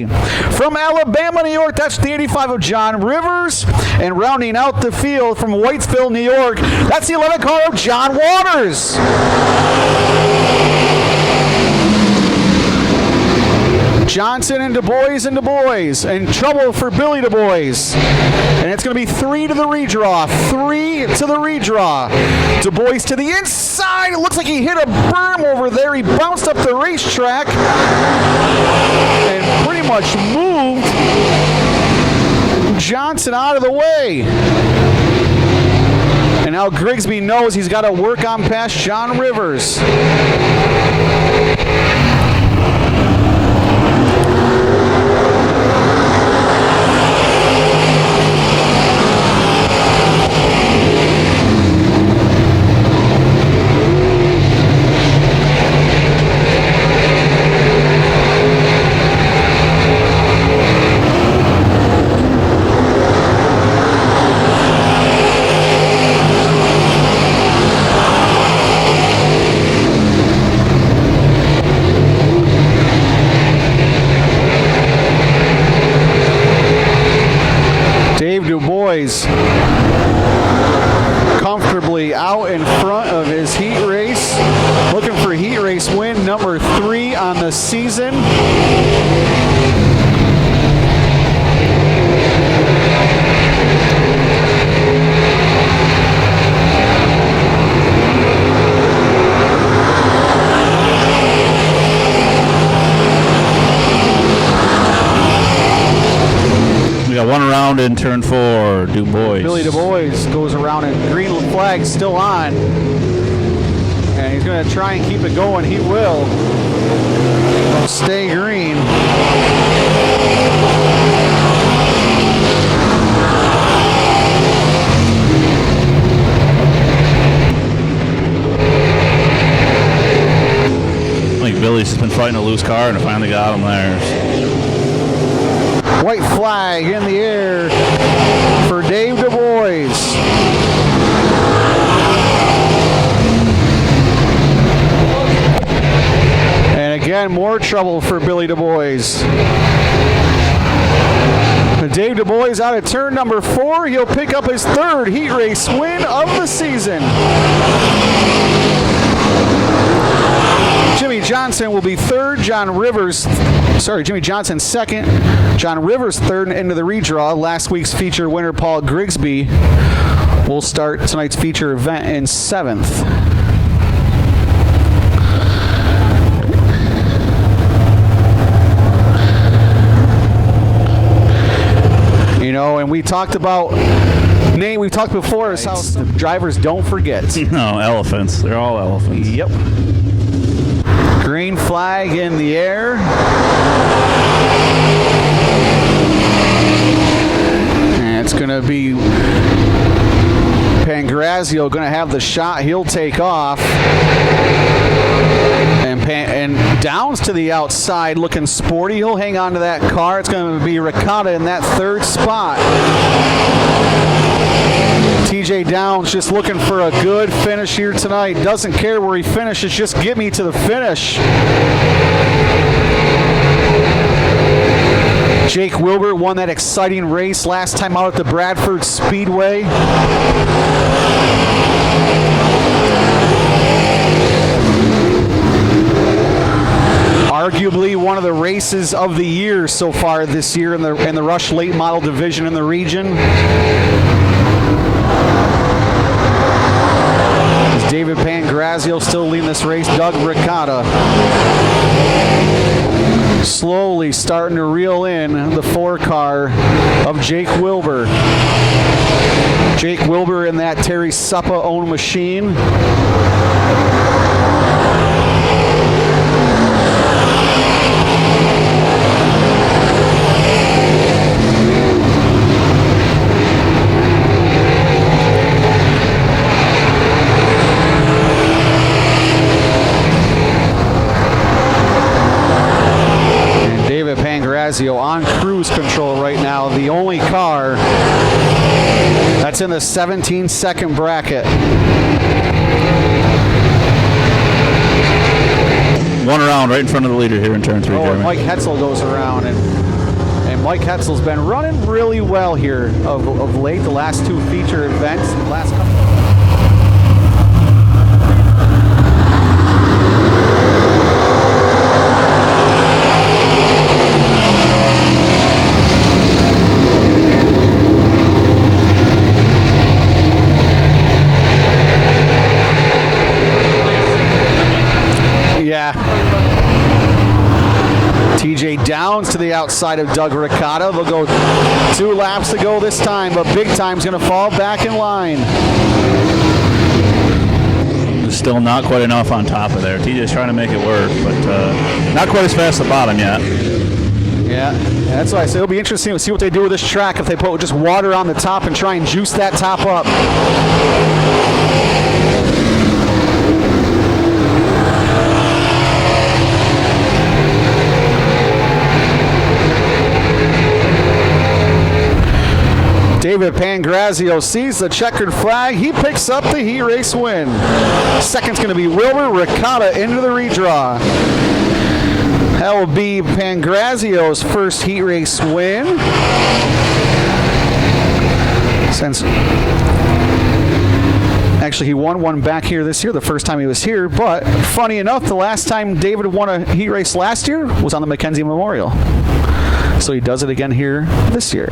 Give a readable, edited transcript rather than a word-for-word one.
3. From Alabama, New York, that's the 85 of John Rivers. And rounding out the field from Whitesville, New York, that's the 11 car of John Waters. Johnson and Du Bois and Du Bois. And trouble for Billy Du Bois. And it's going to be 3 to the redraw. 3 to the redraw. Du Bois to the inside. It looks like he hit a berm over there. He bounced up the racetrack and pretty much moved Johnson out of the way. And now Grigsby knows he's got to work on past John Rivers. Du Bois comfortably out in front of his heat race, looking for heat race win number 3 on the season. We got one around in turn 4, Du Bois. Billy Du Bois goes around and green flag still on. And he's going to try and keep it going. He will. Stay green. I think Billy's just been fighting a loose car and finally got him there. White flag in the air for Dave Du Bois. And again, more trouble for Billy Du Bois. Dave Du Bois out of turn number 4. He'll pick up his 3rd heat race win of the season. Jimmy Johnson will be 3rd. Jimmy Johnson 2nd. John Rivers 3rd into the redraw. Last week's feature winner, Paul Grigsby, will start tonight's feature event in 7th. You know, and we talked about, Nate, we talked before, is how the drivers don't forget. No, elephants. They're all elephants. Yep. Green flag in the air. And it's going to be Pangrazio going to have the shot. He'll take off. And Downs to the outside looking sporty. He'll hang on to that car. It's going to be Ricotta in that 3rd spot. TJ Downs just looking for a good finish here tonight. Doesn't care where he finishes, just get me to the finish. Jake Wilbur won that exciting race last time out at the Bradford Speedway. Arguably one of the races of the year so far this year in the Rush Late Model Division in the region. David Pangrazio still leading this race. Doug Ricotta slowly starting to reel in the 4 car of Jake Wilbur. Jake Wilbur in that Terry Suppa owned machine. On cruise control right now, the only car that's in the 17-second bracket. one around right in front of the leader here in turn 3, Oh, and Jeremy. Mike Hetzel goes around, and Mike Hetzel's been running really well here of late. The last 2 feature events, the last couple. Yeah. TJ Downs to the outside of Doug Ricotta. They'll go 2 laps to go this time, but Big Time's going to fall back in line. Still not quite enough on top of there. TJ's trying to make it work, but not quite as fast at the bottom yet. Yeah, that's why I say it'll be interesting to see what they do with this track if they put just water on the top and try and juice that top up. David Pangrazio sees the checkered flag. He picks up the heat race win. Second's going to be Wilbur Ricotta into the redraw. That will be Pangrazio's first heat race win. Since actually he won one back here this year, the first time he was here. But funny enough, the last time David won a heat race last year was on the Mackenzie Memorial. So he does it again here this year.